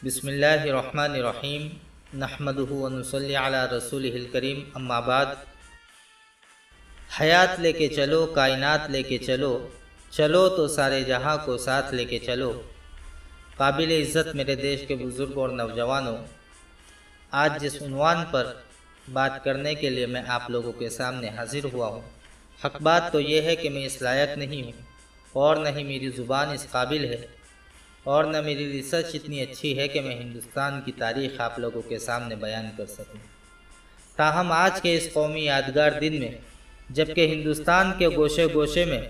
بسم اللہ الرحمن الرحیم نحمدہ و نصلی علی رسولہ الکریم اما بعد۔ حیات لے کے چلو، کائنات لے کے چلو، چلو تو سارے جہاں کو ساتھ لے کے چلو۔ قابل عزت میرے دیش کے بزرگوں اور نوجوانوں، آج جس عنوان پر بات کرنے کے لیے میں آپ لوگوں کے سامنے حاضر ہوا ہوں، حق بات تو یہ ہے کہ میں اس لائق نہیں ہوں، اور نہ ہی میری زبان اس قابل ہے، اور نہ میری ریسرچ اتنی اچھی ہے کہ میں ہندوستان کی تاریخ آپ لوگوں کے سامنے بیان کر سکوں۔ تاہم آج کے اس قومی یادگار دن میں، جبکہ ہندوستان کے گوشے گوشے میں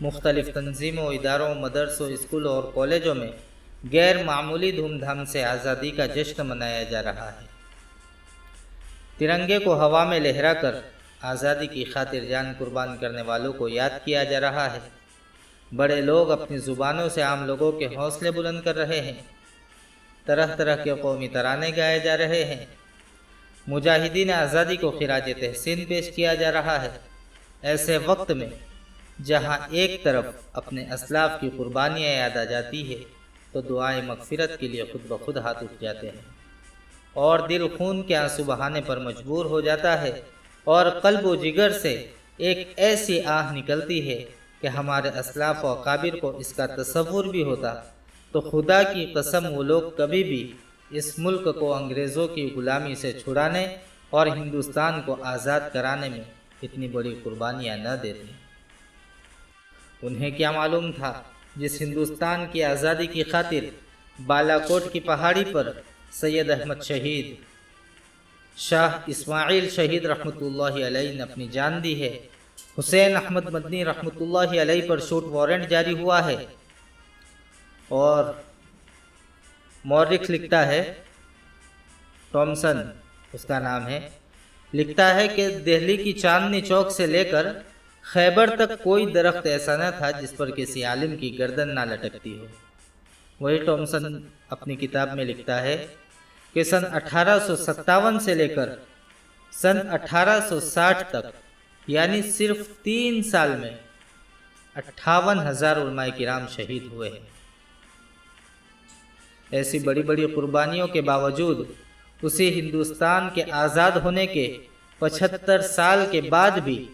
مختلف تنظیموں، اداروں، مدرسوں، اسکولوں اور کالجوں میں غیر معمولی دھوم دھام سے آزادی کا جشن منایا جا رہا ہے، ترنگے کو ہوا میں لہرا کر آزادی کی خاطر جان قربان کرنے والوں کو یاد کیا جا رہا ہے، بڑے لوگ اپنی زبانوں سے عام لوگوں کے حوصلے بلند کر رہے ہیں، طرح طرح کے قومی ترانے گائے جا رہے ہیں، مجاہدین آزادی کو خراج تحسین پیش کیا جا رہا ہے۔ ایسے وقت میں جہاں ایک طرف اپنے اسلاف کی قربانیاں یاد آ جاتی ہے تو دعائیں مغفرت کے لیے خود بخود ہاتھ اٹھ جاتے ہیں، اور دل خون کے آنسو بہانے پر مجبور ہو جاتا ہے، اور قلب و جگر سے ایک ایسی آہ نکلتی ہے کہ ہمارے اسلاف و اکابر کو اس کا تصور بھی ہوتا تو خدا کی قسم وہ لوگ کبھی بھی اس ملک کو انگریزوں کی غلامی سے چھڑانے اور ہندوستان کو آزاد کرانے میں اتنی بڑی قربانیاں نہ دیتے۔ انہیں کیا معلوم تھا، جس ہندوستان کی آزادی کی خاطر بالا کوٹ کی پہاڑی پر سید احمد شہید، شاہ اسماعیل شہید رحمۃ اللہ علیہ نے اپنی جان دی ہے، حسین احمد مدنی رحمۃ اللہ علیہ پر شوٹ وارنٹ جاری ہوا ہے، اور مورخ لکھتا ہے، ٹامسن اس کا نام ہے، لکھتا ہے کہ دہلی کی چاندنی چوک سے لے کر خیبر تک کوئی درخت ایسا نہ تھا جس پر کسی عالم کی گردن نہ لٹکتی ہو۔ وہی ٹامسن اپنی کتاب میں لکھتا ہے کہ سن 1857 سے لے کر سن 1860 تک، یعنی صرف 3 سال میں 58,000 علماء کرام شہید ہوئے ہیں۔ ایسی بڑی بڑی قربانیوں کے باوجود اسی ہندوستان کے آزاد ہونے کے 75 سال کے بعد بھی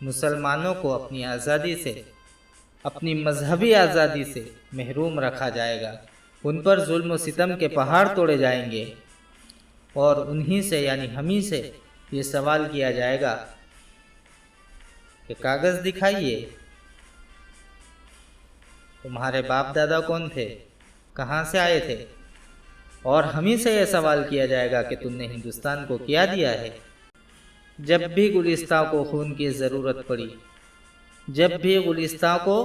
مسلمانوں کو اپنی آزادی سے، اپنی مذہبی آزادی سے محروم رکھا جائے گا، ان پر ظلم و ستم کے پہاڑ توڑے جائیں گے، اور انہی سے یعنی ہمیں سے یہ سوال کیا جائے گا کہ کاغذ دکھائیے، تمہارے باپ دادا کون تھے، کہاں سے آئے تھے، اور ہمیں سے یہ سوال کیا جائے گا کہ تم نے ہندوستان کو کیا دیا ہے۔ جب بھی گلستاں کو خون کی ضرورت پڑی، جب بھی گلستاں کو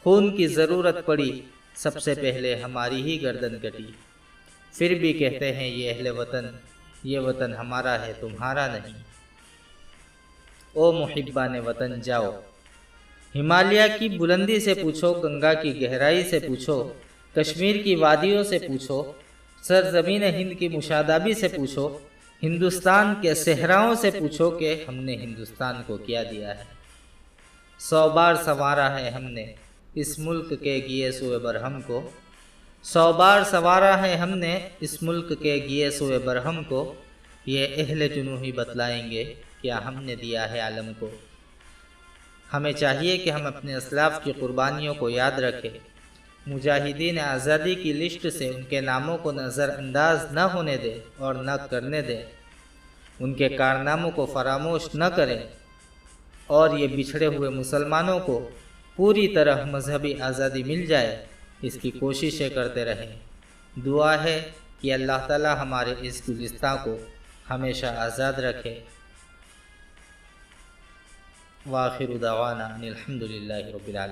خون کی ضرورت پڑی، سب سے پہلے ہماری ہی گردن کٹی، پھر بھی کہتے ہیں یہ اہل وطن، یہ وطن ہمارا ہے تمہارا نہیں۔ او محبان وطن جاؤ، ہمالیہ کی بلندی سے پوچھو، گنگا کی گہرائی سے پوچھو، کشمیر کی وادیوں سے پوچھو، سرزمین ہند کی مشادابی سے پوچھو، ہندوستان کے صحراؤں سے پوچھو کہ ہم نے ہندوستان کو کیا دیا ہے۔ 100 بار سنوارا ہے ہم نے اس ملک کے گیے سوئے برہم کو، 100 بار سنوارا ہے ہم نے اس ملک کے گیے سوئے برہم کو، یہ اہل جنوبی بتلائیں گے کیا ہم نے دیا ہے عالم کو۔ ہمیں چاہیے کہ ہم اپنے اسلاف کی قربانیوں کو یاد رکھیں، مجاہدین آزادی کی لسٹ سے ان کے ناموں کو نظر انداز نہ ہونے دیں اور نہ کرنے دیں، ان کے کارناموں کو فراموش نہ کریں، اور یہ بچھڑے ہوئے مسلمانوں کو پوری طرح مذہبی آزادی مل جائے، اس کی کوششیں کرتے رہیں۔ دعا ہے کہ اللہ تعالی ہمارے اس گلستاں کو ہمیشہ آزاد رکھے۔ وآخر دعوانا ان الحمد للہ رب العالمین۔